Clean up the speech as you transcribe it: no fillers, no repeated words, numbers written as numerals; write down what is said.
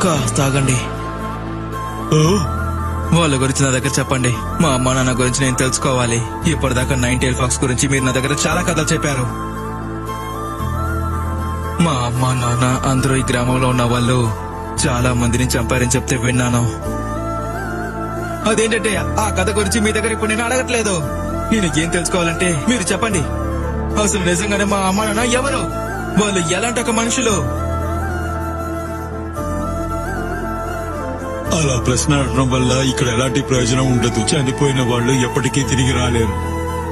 కాస్త ఆగండి. వాళ్ళ గురించి నా దగ్గర చెప్పండి. మా అమ్మ నాన్న గురించి నేను తెలుసుకోవాలి. ఇప్పటిదాకా 9 టైల్ ఫాక్స్ గురించి మీరు నా దగ్గర చాలా కథలు చెప్పారు. మా అమ్మ నాన్న అందరూ ఈ గ్రామంలో ఉన్న వాళ్ళు చాలా మందిని చంపారని చెప్తే విన్నాను. అదేంటంటే ఆ కథ గురించి మీ దగ్గర ఇప్పుడు నేను అడగట్లేదు. నేను ఏం తెలుసుకోవాలంటే మీరు చెప్పండి. అసలు నిజంగానే మా అమ్మ నాన్న ఎవరు? వాళ్ళు ఎలాంటి ఒక మనుషులు? అలా ప్రశ్న అడగడం వల్ల ఇక్కడ ఎలాంటి ప్రయోజనం ఉండదు. చనిపోయిన వాళ్ళు ఎప్పటికీ తిరిగి రాలేరు.